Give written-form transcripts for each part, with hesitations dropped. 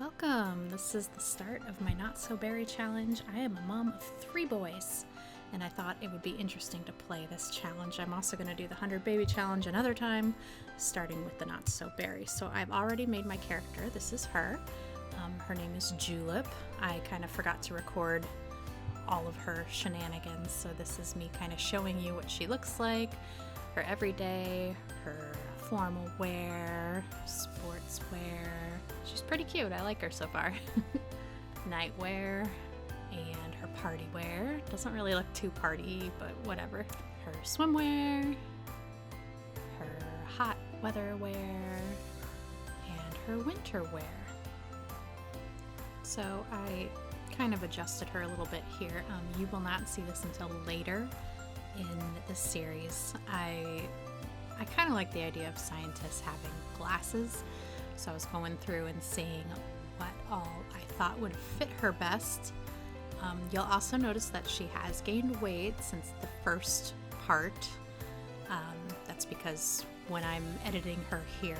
Welcome! This is the start of my Not So Berry challenge. I am a mom of 3 boys, and I thought it would be interesting to play this challenge. I'm also going to do the 100 baby challenge another time, starting with the Not So Berry. So I've already made my character. This is her. Her name is Julep. I kind of forgot to record all of her shenanigans, so this is me kind of showing you what she looks like, her everyday, her formal wear, sports wear. She's pretty cute. I like her so far. Nightwear and her party wear. Doesn't really look too party, but whatever. Her swimwear, her hot weather wear, and her winter wear. So I kind of adjusted her a little bit here. You will not see this until later in the series. I kind of like the idea of scientists having glasses, so I was going through and seeing what all I thought would fit her best. You'll also notice that she has gained weight since the first part. That's because when I'm editing her here,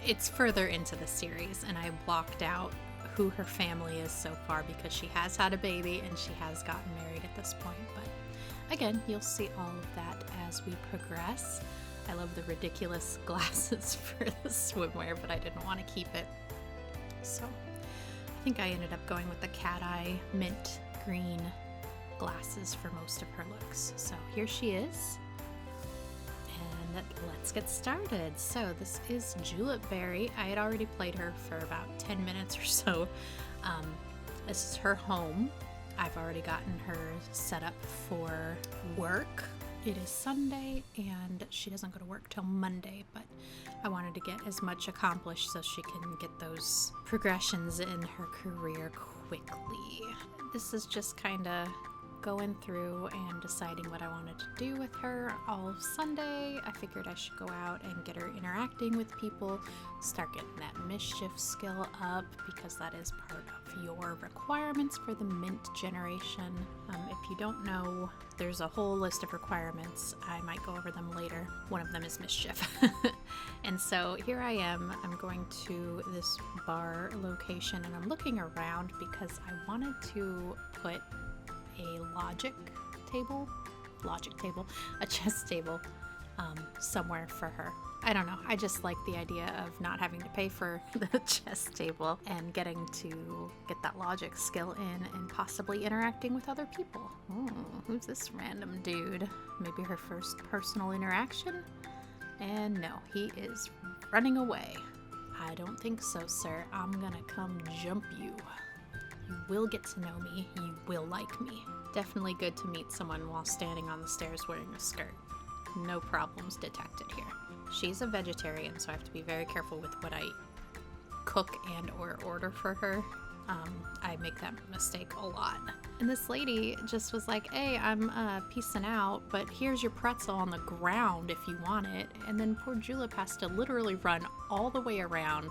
it's further into the series, and I blocked out who her family is so far because she has had a baby and she has gotten married at this point. But again, you'll see all of that as we progress. I love the ridiculous glasses for the swimwear, but I didn't want to keep it. So I think I ended up going with the cat eye mint green glasses for most of her looks. So here she is. And let's get started. So this is Julep Berry. I had already played her for about 10 minutes or so. This is her home. I've already gotten her set up for work. It is Sunday and she doesn't go to work till Monday, but I wanted to get as much accomplished so she can get those progressions in her career quickly. This is just kind of going through and deciding what I wanted to do with her all of Sunday. I figured I should go out and get her interacting with people, start getting that mischief skill up, because that is part of your requirements for the mint generation. If you don't know, there's a whole list of requirements. I might go over them later. One of them is mischief. And so here I am. I'm going to this bar location and I'm looking around because I wanted to put a a chess table somewhere for her. I don't know, I just like the idea of not having to pay for the chess table and getting to get that logic skill in and possibly interacting with other people. Who's this random dude? Maybe her first personal interaction? And no, he is running away. I don't think so, sir. I'm gonna come jump you. You will get to know me. You will like me. Definitely good to meet someone while standing on the stairs wearing a skirt. No problems detected here. She's a vegetarian, so I have to be very careful with what I cook and or order for her. I make that mistake a lot. And this lady just was like, hey, I'm peacing out, but here's your pretzel on the ground if you want it. And then poor Julep has to literally run all the way around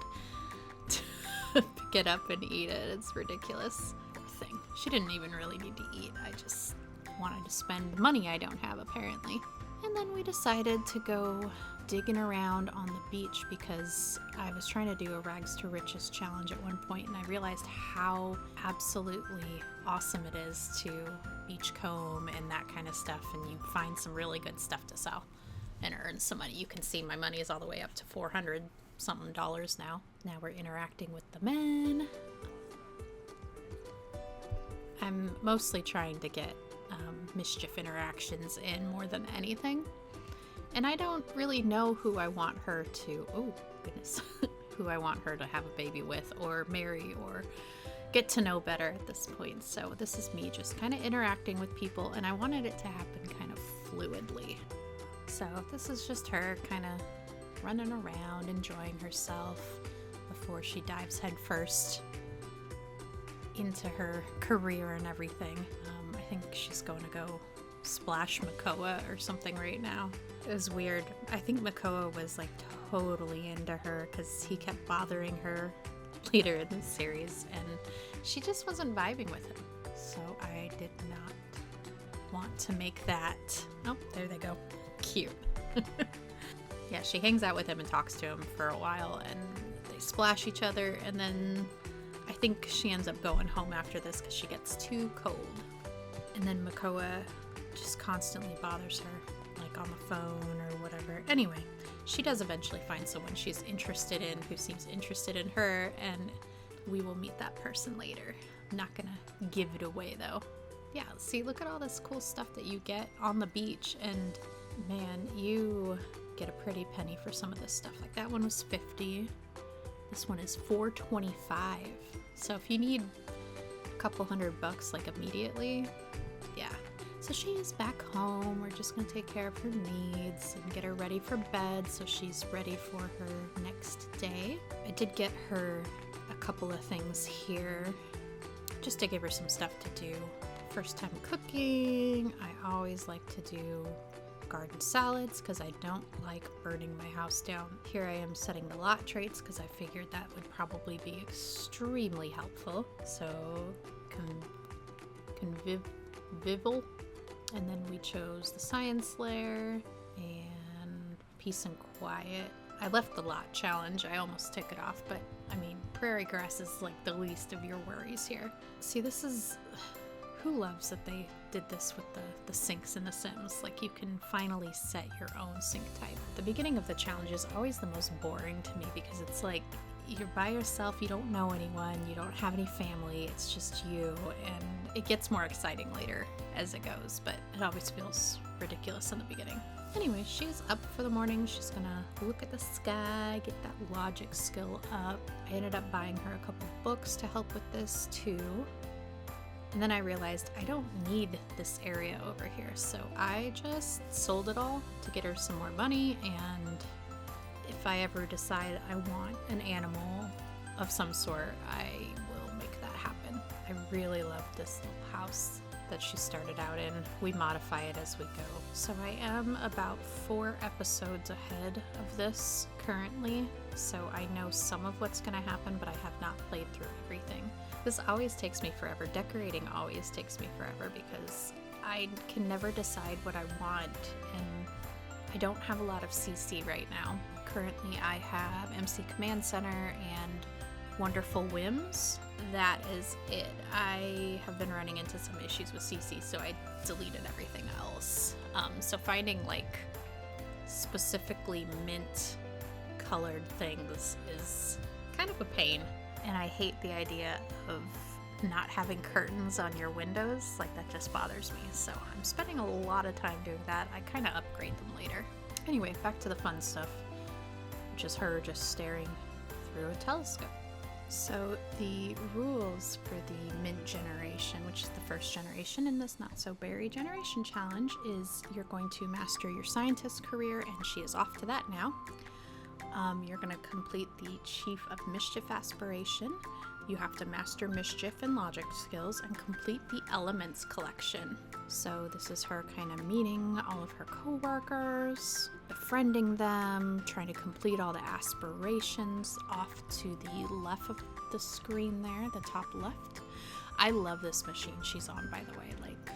pick it up and eat it. It's ridiculous. Poor thing. She didn't even really need to eat. I just wanted to spend money I don't have, apparently. And then we decided to go digging around on the beach because I was trying to do a rags to riches challenge at one point, and I realized how absolutely awesome it is to beachcomb and that kind of stuff, and you find some really good stuff to sell and earn some money. You can see my money is all the way up to $400 something now. Now we're interacting with the men. I'm mostly trying to get mischief interactions in more than anything. And I don't really know who I want her to, oh goodness, who I want her to have a baby with or marry or get to know better at this point. So this is me just kind of interacting with people, and I wanted it to happen kind of fluidly. So this is just her kind of running around, enjoying herself before she dives headfirst into her career and everything. I think she's going to go splash Makoa or something right now. It was weird. I think Makoa was like totally into her because he kept bothering her later in the series, and she just wasn't vibing with him. So I did not want to make that. Oh, there they go. Cute. Yeah, she hangs out with him and talks to him for a while, and they splash each other, and then I think she ends up going home after this because she gets too cold. And then Makoa just constantly bothers her, like on the phone or whatever. Anyway, she does eventually find someone she's interested in who seems interested in her, and we will meet that person later. I'm not gonna give it away though. Yeah, see, look at all this cool stuff that you get on the beach, and man, you get a pretty penny for some of this stuff. Like that one was $50. This one is $4.25. So if you need a couple $100 like immediately, yeah. So she is back home. We're just gonna take care of her needs and get her ready for bed so she's ready for her next day. I did get her a couple of things here just to give her some stuff to do. First time cooking, I always like to do garden salads because I don't like burning my house down. Here I am setting the lot traits because I figured that would probably be extremely helpful. So convivial, and then we chose the science layer and peace and quiet. I left the lot challenge. I almost took it off, but I mean, prairie grass is like the least of your worries here. See, this is... Who loves that they did this with the sinks in The Sims? Like, you can finally set your own sink type. The beginning of the challenge is always the most boring to me because it's like you're by yourself, you don't know anyone, you don't have any family, it's just you, and it gets more exciting later as it goes, but it always feels ridiculous in the beginning. Anyway, she's up for the morning. She's gonna look at the sky, get that logic skill up. I ended up buying her a couple books to help with this too. And then I realized I don't need this area over here, so I just sold it all to get her some more money, and if I ever decide I want an animal of some sort, I will make that happen. I really love this little house that she started out in. We modify it as we go. So I am about 4 episodes ahead of this currently, so I know some of what's going to happen, but I have not played through everything. This always takes me forever. Decorating always takes me forever because I can never decide what I want, and I don't have a lot of CC right now. Currently I have MC Command Center and Wonderful Whims. That is it. I have been running into some issues with CC, so I deleted everything else. So finding like specifically mint colored things is kind of a pain. And I hate the idea of not having curtains on your windows. Like, that just bothers me. So I'm spending a lot of time doing that. I kind of upgrade them later. Anyway, back to the fun stuff, which is her just staring through a telescope. So the rules for the mint generation, which is the first generation in this Not So Berry generation challenge, is you're going to master your scientist career, and she is off to that now. You're going to complete the Chief of Mischief aspiration. You have to master mischief and logic skills and complete the Elements collection. So this is her kind of meeting all of her co-workers, befriending them, trying to complete all the aspirations off to the left of the screen there, the top left. I love this machine she's on, by the way, like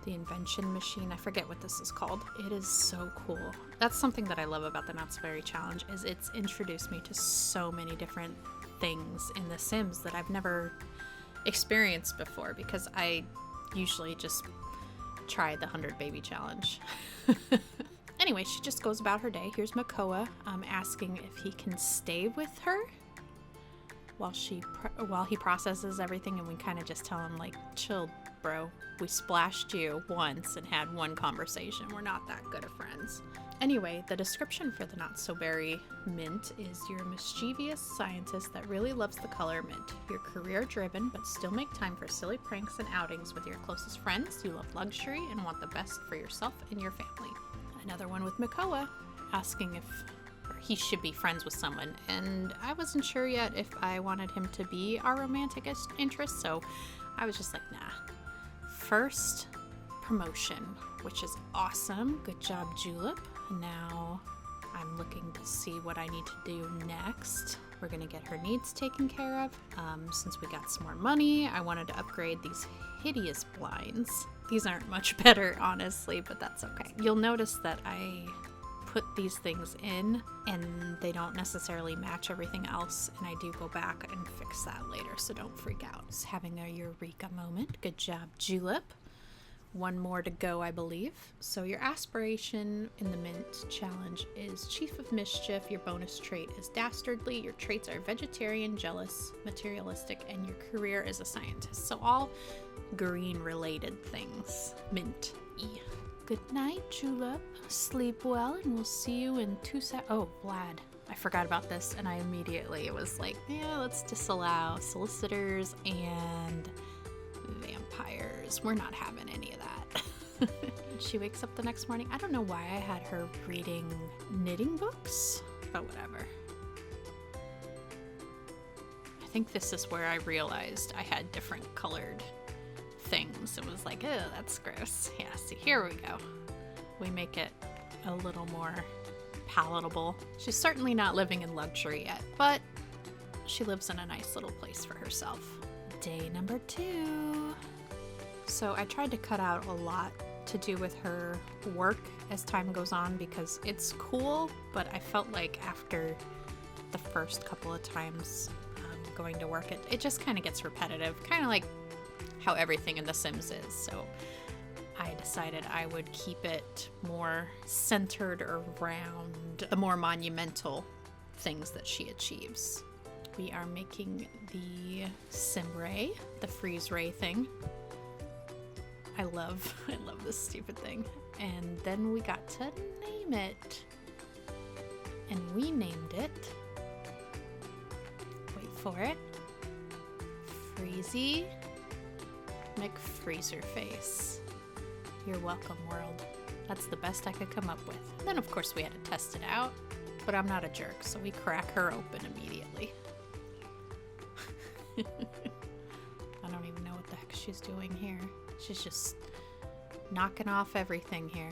the invention machine. I forget what this is called. It is so cool. That's something that I love about the Not So Berry challenge, is it's introduced me to so many different things in The Sims that I've never experienced before, because I usually just try the 100 baby challenge. Anyway, she just goes about her day. Here's Makoa asking if he can stay with her while he processes everything, and we kind of just tell him, like, chill, bro. We splashed you once and had one conversation. We're not that good of friends. Anyway, the description for the Not So Berry mint is you're a mischievous scientist that really loves the color mint. You're career driven, but still make time for silly pranks and outings with your closest friends. You love luxury and want the best for yourself and your family. Another one with Makoa asking if he should be friends with someone, and I wasn't sure yet if I wanted him to be our romantic interest, so I was just like, nah. First, promotion, which is awesome. Good job, Julep. Now I'm looking to see what I need to do next. We're gonna get her needs taken care of. Since we got some more money, I wanted to upgrade these hideous blinds. These aren't much better, honestly, but that's okay. You'll notice that I put these things in and they don't necessarily match everything else, and I do go back and fix that later, so don't freak out. Just having a eureka moment. Good job, Julep. One more to go, I believe. So your aspiration in the Mint challenge is Chief of Mischief. Your bonus trait is Dastardly. Your traits are Vegetarian, Jealous, Materialistic, and your career is a Scientist. So all green related things. Mint-y. Good night, Julep. Sleep well, and we'll see you in 2 seconds. Oh, Vlad. I forgot about this, and I immediately was like, yeah, let's disallow solicitors and vampires. We're not having any of that. She wakes up the next morning. I don't know why I had her reading knitting books, but whatever. I think this is where I realized I had different colored things. It was like, oh, that's gross. Yeah, see, here we go. We make it a little more palatable. She's certainly not living in luxury yet, but she lives in a nice little place for herself. Day number 2. So I tried to cut out a lot to do with her work as time goes on because it's cool, but I felt like after the first couple of times going to work, it just kind of gets repetitive, kind of like how everything in The Sims is. So I decided I would keep it more centered around the more monumental things that she achieves. We are making the sim ray, the freeze ray thing. I love this stupid thing. And then we got to name it. And we named it, wait for it, Freezy McFreezerface. You're welcome, world. That's the best I could come up with. And then of course we had to test it out, but I'm not a jerk, so we crack her open immediately. I don't even know what the heck she's doing here. She's just knocking off everything here.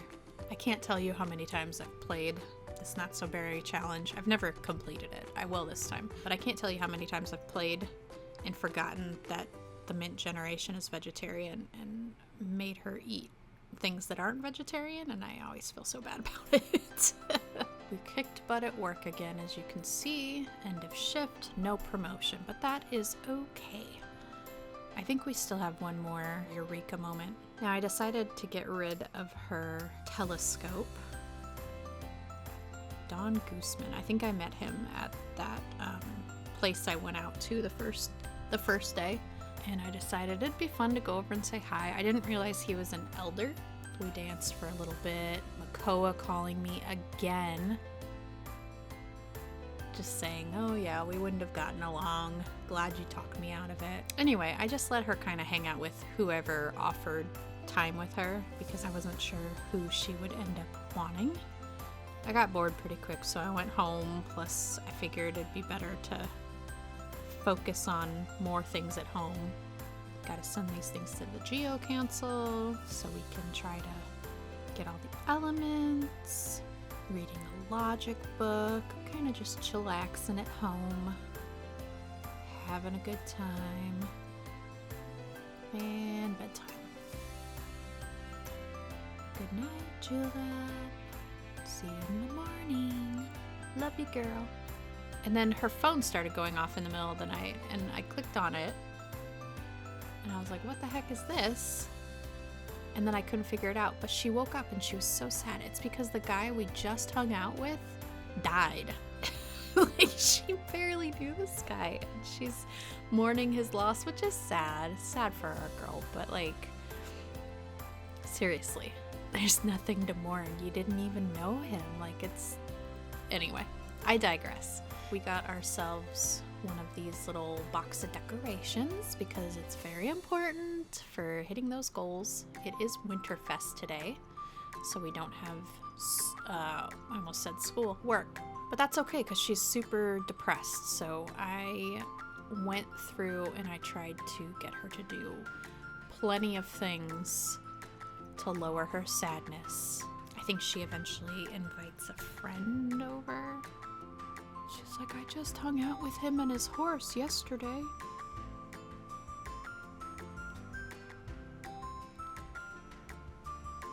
I can't tell you how many times I've played this Not So Berry challenge. I've never completed it. I will this time. But I can't tell you how many times I've played and forgotten that the Mint generation is vegetarian and made her eat things that aren't vegetarian, and I always feel so bad about it. We kicked butt at work again, as you can see. End of shift, no promotion, but that is okay. I think we still have one more eureka moment. Now I decided to get rid of her telescope. Don Gooseman, I think I met him at that place I went out to the first day, and I decided it'd be fun to go over and say hi. I didn't realize he was an elder. We danced for a little bit. Makoa calling me again. Just saying, oh yeah, we wouldn't have gotten along. Glad you talked me out of it. Anyway, I just let her kind of hang out with whoever offered time with her because I wasn't sure who she would end up wanting. I got bored pretty quick, so I went home. Plus, I figured it'd be better to focus on more things at home. Gotta send these things to the Geo Council so we can try to get all the elements. Reading a logic book, kind of just chillaxing at home, having a good time, and bedtime. Good night, Juliet. See you in the morning. Love you, girl. And then her phone started going off in the middle of the night, and I clicked on it, and I was like, what the heck is this? And then I couldn't figure it out, but she woke up and she was so sad. It's because the guy we just hung out with died. Like, she barely knew this guy, and she's mourning his loss, which is sad. Sad for our girl, but like, seriously, there's nothing to mourn. You didn't even know him. Like, it's... Anyway, I digress. We got ourselves one of these little box of decorations because it's very important for hitting those goals. It is Winterfest today, so we don't have, I almost said school, work. But that's okay because she's super depressed, so I went through and I tried to get her to do plenty of things to lower her sadness. I think she eventually invites a friend over. She's like, I just hung out with him and his horse yesterday.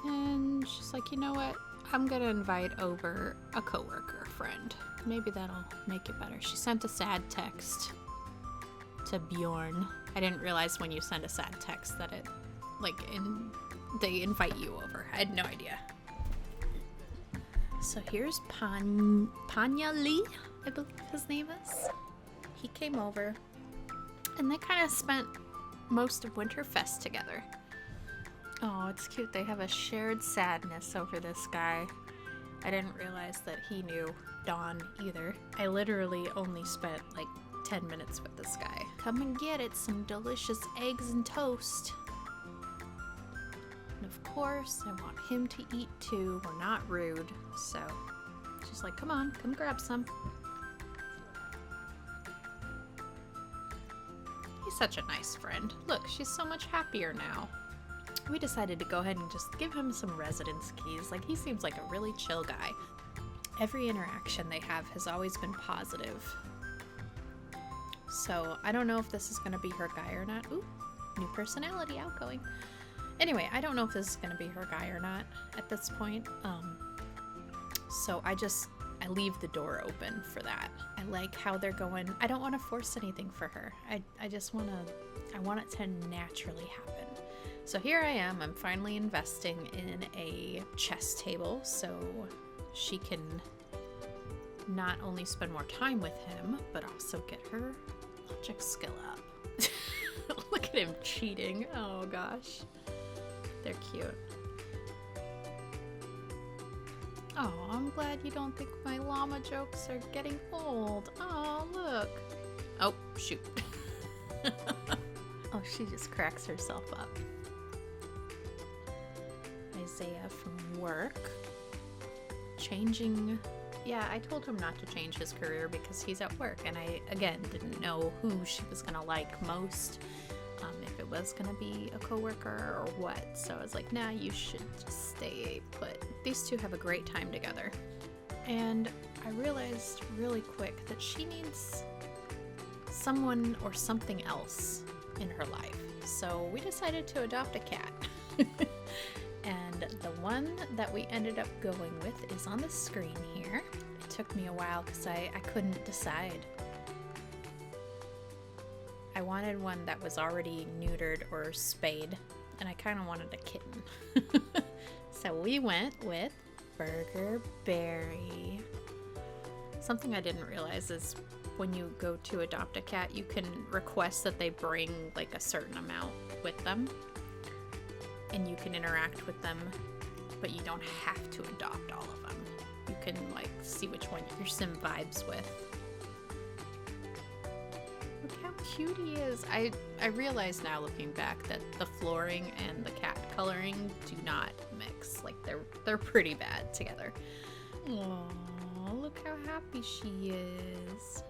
And she's like, you know what? I'm gonna invite over a coworker friend. Maybe that'll make it better. She sent a sad text to Bjorn. I didn't realize when you send a sad text that it, like, they invite you over. I had no idea. So here's Panya Lee, I believe his name is. He came over, and they kind of spent most of Winterfest together. Oh, it's cute. They have a shared sadness over this guy. I didn't realize that he knew Dawn either. I literally only spent like 10 minutes with this guy. Come and get it, some delicious eggs and toast. And of course, I want him to eat too. We're not rude, so she's like, come on, come grab some. He's such a nice friend. Look, she's so much happier now. We decided to go ahead and just give him some residence keys. Like, he seems like a really chill guy. Every interaction they have has always been positive. So I don't know if this is going to be her guy or not. Ooh, new personality, outgoing. Anyway, I don't know if this is going to be her guy or not at this point. So I leave the door open for that. I like how they're going. I don't want to force anything for her. I just want it to naturally happen. So here I am. I'm finally investing in a chess table so she can not only spend more time with him, but also get her logic skill up. Look at him cheating. Oh gosh. They're cute. Oh, I'm glad you don't think my llama jokes are getting old. Oh, look. Oh, shoot. Oh, she just cracks herself up. Isaiah from work. Changing. Yeah, I told him not to change his career because he's at work, and I, again, didn't know who she was gonna like most. If it was gonna be a coworker or what. So I was like, nah, you should just stay put. These two have a great time together. And I realized really quick that she needs someone or something else in her life. So we decided to adopt a cat. And the one that we ended up going with is on the screen here. It took me a while because I couldn't decide. I wanted one that was already neutered or spayed, and I kind of wanted a kitten. So we went with Burger Berry. Something I didn't realize is when you go to adopt a cat, you can request that they bring like a certain amount with them, and you can interact with them, but you don't have to adopt all of them. You can like see which one your sim vibes with. Look how cute he is. I realize now looking back that the flooring and the cat coloring do not mix. Like they're pretty bad together. Aww, look how happy she is.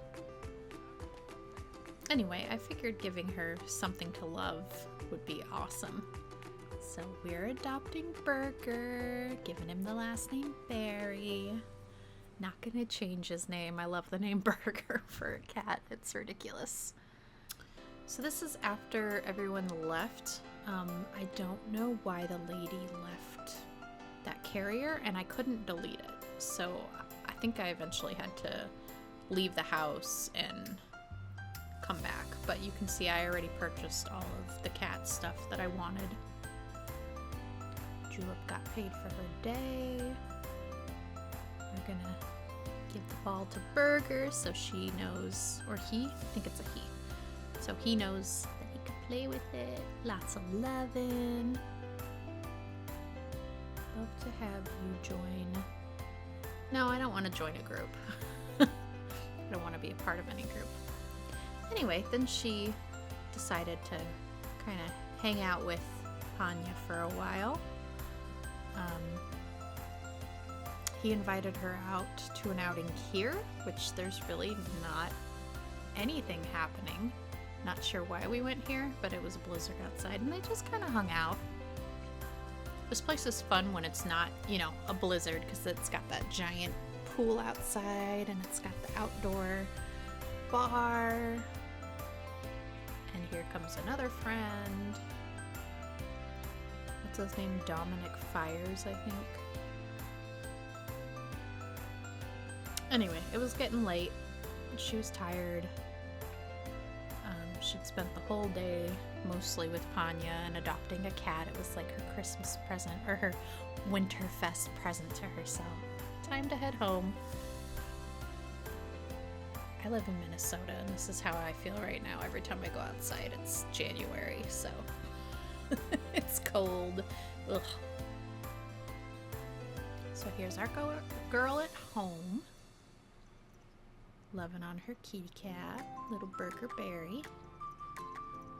Anyway, I figured giving her something to love would be awesome. So we're adopting Burger, giving him the last name Berry. Not gonna change his name. I love the name Burger for a cat. It's ridiculous. So this is after everyone left. I don't know why the lady left that carrier, and I couldn't delete it. So I think I eventually had to leave the house and come back. But you can see I already purchased all of the cat stuff that I wanted. Julep got paid for her day. We're gonna give the ball to Burger so she knows, or he, I think it's a he. So he knows that he can play with it. Lots of loving. Love to have you join. No, I don't want to join a group. I don't want to be a part of any group. Anyway, then she decided to kind of hang out with Panya for a while. He invited her out to an outing here, which there's really not anything happening. Not sure why we went here, but it was a blizzard outside, and they just kind of hung out. This place is fun when it's not, you know, a blizzard, because it's got that giant pool outside, and it's got the outdoor bar. And here comes another friend. What's his name? Dominic Fires, I think. Anyway, it was getting late. She was tired. She'd spent the whole day mostly with Panya and adopting a cat. It was like her Christmas present, or her Winterfest present to herself. Time to head home. I live in Minnesota, and this is how I feel right now. Every time I go outside, it's January, so it's cold. Ugh. So here's our girl at home, loving on her kitty cat, little Burger Berry.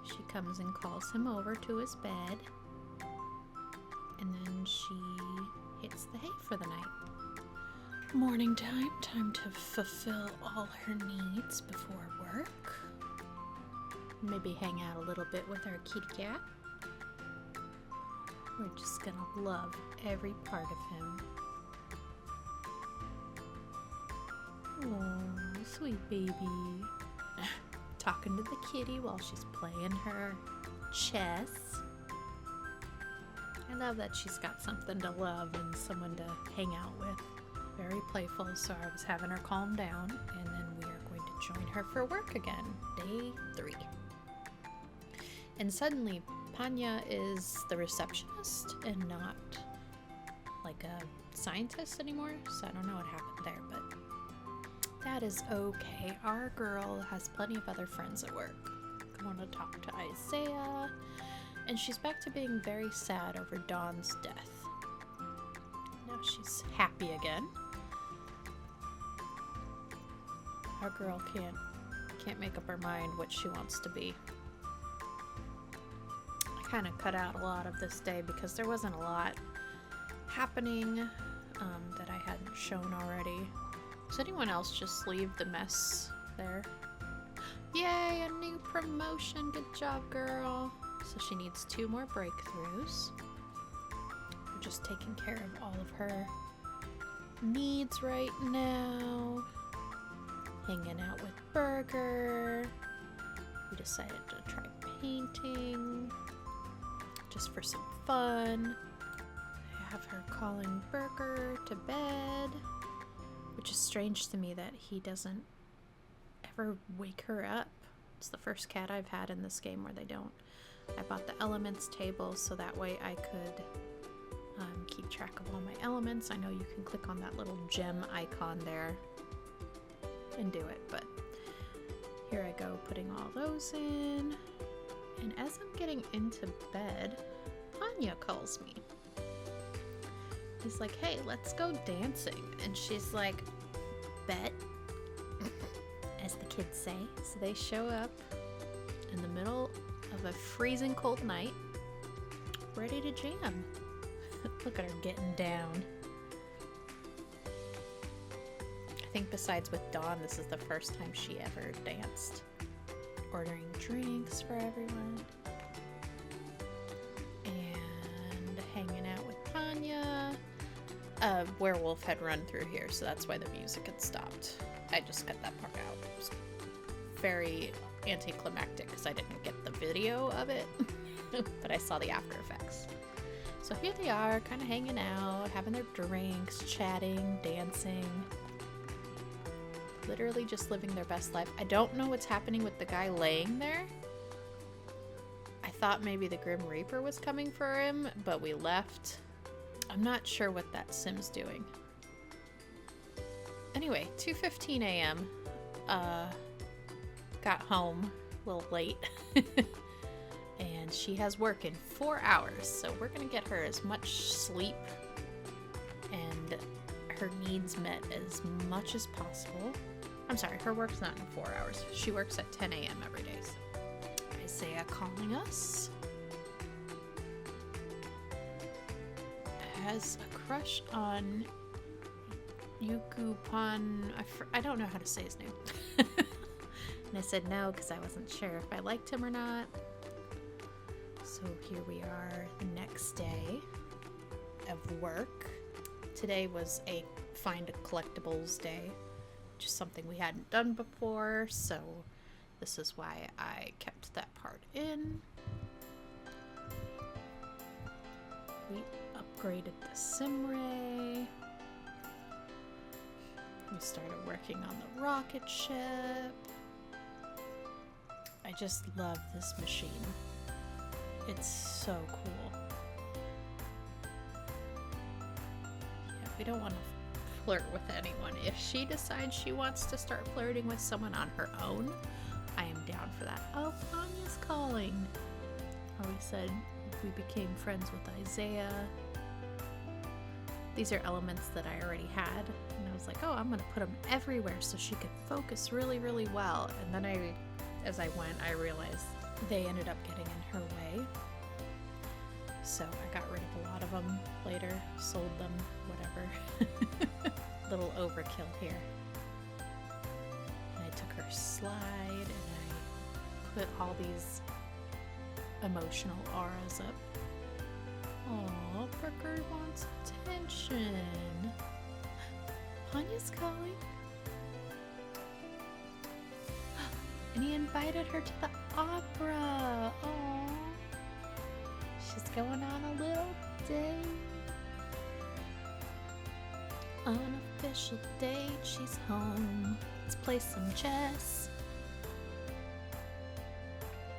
She comes and calls him over to his bed, and then she hits the hay for the night. Morning time to fulfill all her needs before work. Maybe hang out a little bit with our kitty cat. We're just gonna love every part of him. Oh, sweet baby. Talking to the kitty while she's playing her chess. I love that she's got something to love and someone to hang out with. Very playful, so I was having her calm down, and then we are going to join her for work again, day 3. And suddenly, Panya is the receptionist and not like a scientist anymore, so I don't know what happened there, but that is okay. Our girl has plenty of other friends at work. I want to talk to Isaiah, and she's back to being very sad over Dawn's death. Now she's happy again. Our girl can't make up her mind what she wants to be. I kind of cut out a lot of this day because there wasn't a lot happening that I hadn't shown already. Does anyone else just leave the mess there? Yay, a new promotion. Good job, girl. So she needs 2 more breakthroughs. We're just taking care of all of her needs right now. Hanging out with Burger. We decided to try painting just for some fun. I have her calling Burger to bed, which is strange to me that he doesn't ever wake her up. It's the first cat I've had in this game where they don't. I bought the elements table so that way I could keep track of all my elements. I know you can click on that little gem icon there and do it, but here I go putting all those in. And as I'm getting into bed, Panya calls me. He's like, hey, let's go dancing. And she's like, bet, as the kids say. So they show up in the middle of a freezing cold night, ready to jam. Look at her getting down. I think besides with Dawn, this is the first time she ever danced. Ordering drinks for everyone. And hanging out with Panya. A werewolf had run through here, so that's why the music had stopped. I just cut that part out. It was very anticlimactic because I didn't get the video of it, but I saw the after effects. So here they are, kind of hanging out, having their drinks, chatting, dancing. Literally just living their best life. I don't know what's happening with the guy laying there. I thought maybe the Grim Reaper was coming for him, but we left. I'm not sure what that Sim's doing. Anyway, 2:15 a.m. Got home a little late. And she has work in 4 hours, so we're gonna get her as much sleep and her needs met as much as possible. I'm sorry, her work's not in 4 hours. She works at 10 a.m. every day. So. Isaiah calling us. Has a crush on Yukupan. I don't know how to say his name. And I said no because I wasn't sure if I liked him or not. So here we are, the next day of work. Today was a find collectibles day, which is something we hadn't done before, so this is why I kept that part in. We upgraded the sim ray. We started working on the rocket ship. I just love this machine. It's so cool. Yeah, we don't want to flirt with anyone. If she decides she wants to start flirting with someone on her own, I am down for that. Oh, Panya's calling. Oh, we said we became friends with Isaiah. These are elements that I already had, and I was like, oh, I'm gonna put them everywhere so she could focus really, really well. And then as I went, I realized they ended up getting in her way. So I got rid of a lot of them later, sold them, whatever. Little overkill here. And I took her slide and I put all these emotional auras up. Aw, Brooker wants attention. Panya's calling. And he invited her to the opera. Aw. She's going on a little date. Unofficial date, she's home. Let's play some chess.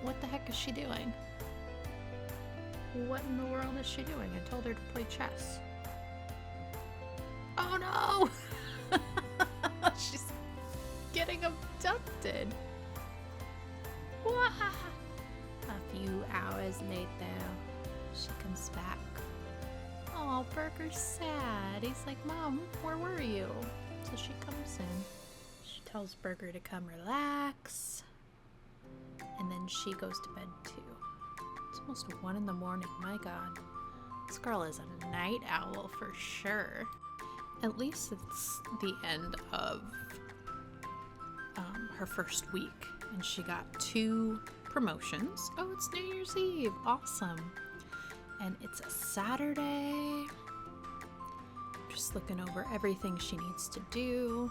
What the heck is she doing? What in the world is she doing? I told her to play chess. Oh no! She's getting abducted. Wah! A few hours later, she comes back. Oh, Burger's sad. He's like, Mom, where were you? So she comes in. She tells Burger to come relax. And then she goes to bed too. It's almost 1 in the morning. My God. This girl is a night owl for sure. At least it's the end of her first week. And she got 2 promotions. Oh, it's New Year's Eve. Awesome. And it's a Saturday. Just looking over everything she needs to do.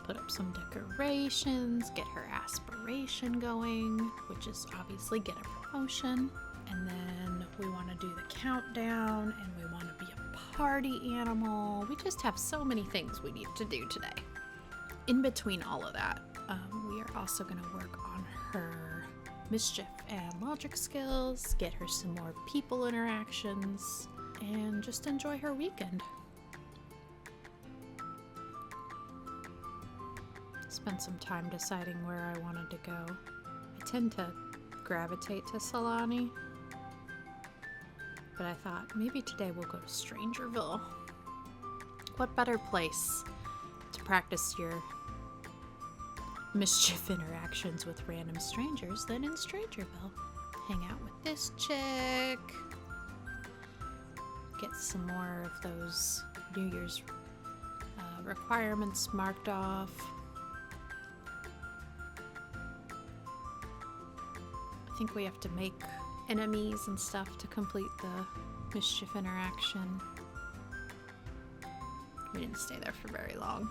Put up some decorations, get her aspiration going, which is obviously get a promotion. And then we want to do the countdown, and we want to be a party animal. We just have so many things we need to do today. In between all of that, we are also going to work on her mischief and logic skills, get her some more people interactions, and just enjoy her weekend. Spent some time deciding where I wanted to go. I tend to gravitate to Solani, but I thought maybe today we'll go to Strangerville. What better place to practice your mischief interactions with random strangers than in Strangerville? Hang out with this chick, get some more of those New Year's requirements marked off. I think we have to make enemies and stuff to complete the mischief interaction. We didn't stay there for very long.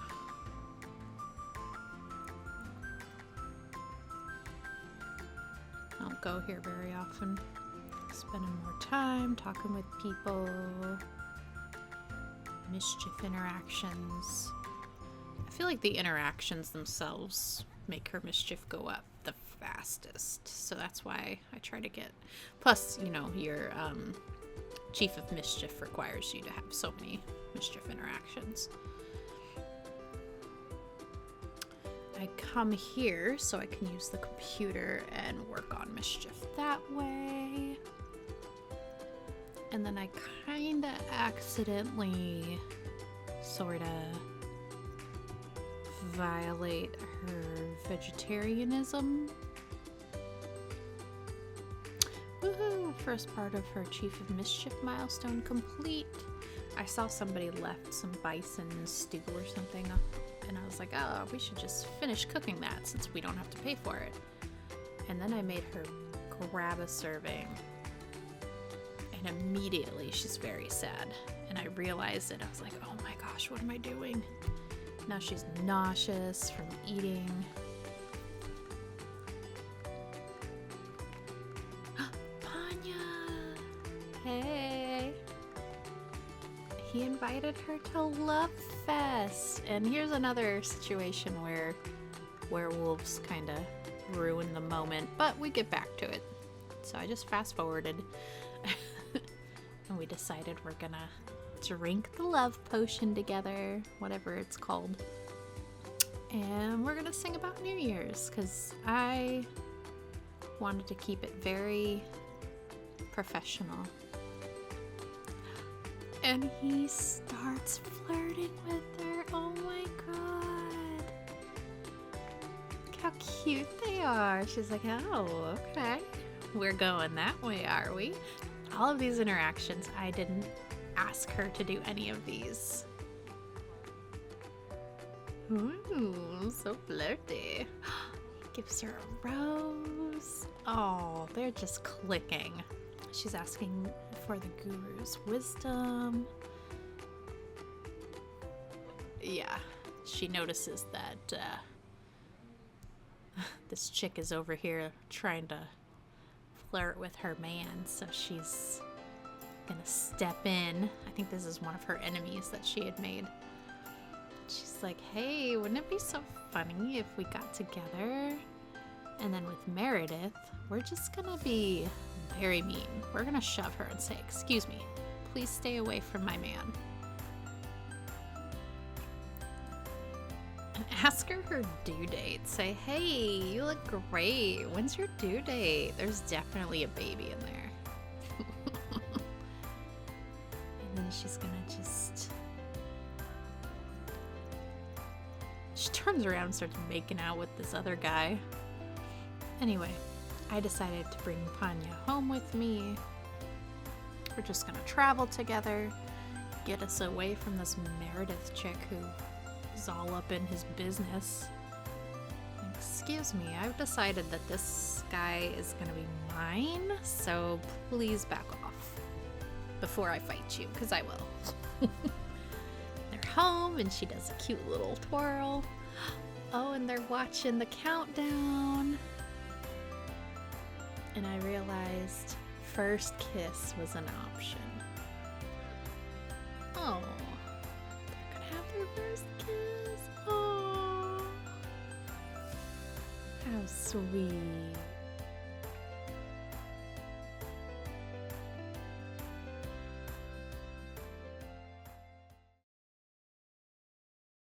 I don't go here very often. Spending more time talking with people. Mischief interactions. I feel like the interactions themselves make her mischief go up the fastest. So that's why I try to get... Plus, you know, your Chief of Mischief requires you to have so many mischief interactions. I come here so I can use the computer and work on mischief that way. And then I kinda accidentally sorta violate her vegetarianism. Woohoo! First part of her Chief of Mischief milestone complete. I saw somebody left some bison stew or something, and I was like, oh, we should just finish cooking that since we don't have to pay for it. And then I made her grab a serving, and immediately she's very sad. And I realized it. I was like, oh my gosh, what am I doing? Now she's nauseous from eating. Panya! Hey! he invited her to Love Fest. And here's another situation where werewolves kind of ruin the moment, but we get back to it. So I just fast forwarded and we decided we're gonna drink the love potion together, whatever it's called. And we're gonna sing about New Year's because I wanted to keep it very professional. And he starts flirting with her. Oh my god. Look how cute they are. She's like, oh, okay. We're going that way, are we? All of these interactions, I didn't ask her to do any of these. Ooh, so flirty. He gives her a rose. Oh, they're just clicking. She's asking for the guru's wisdom. Yeah, she notices that this chick is over here trying to flirt with her man, so she's gonna step in. I think this is one of her enemies that she had made. She's like, hey, wouldn't it be so funny if we got together? And then with Meredith, we're just gonna be very mean. We're gonna shove her and say, excuse me, please stay away from my man. And ask her due date. Say, hey, you look great. When's your due date? There's definitely a baby in there. And then she's gonna just... She turns around and starts making out with this other guy. Anyway, I decided to bring Panya home with me. We're just gonna travel together, get us away from this Meredith chick who is all up in his business. Excuse me, I've decided that this guy is gonna be mine, so please back off before I fight you, because I will. They're home and she does a cute little twirl. Oh, and they're watching the countdown. And I realized first kiss was an option. Oh, they're gonna have their first kiss. Oh, how sweet.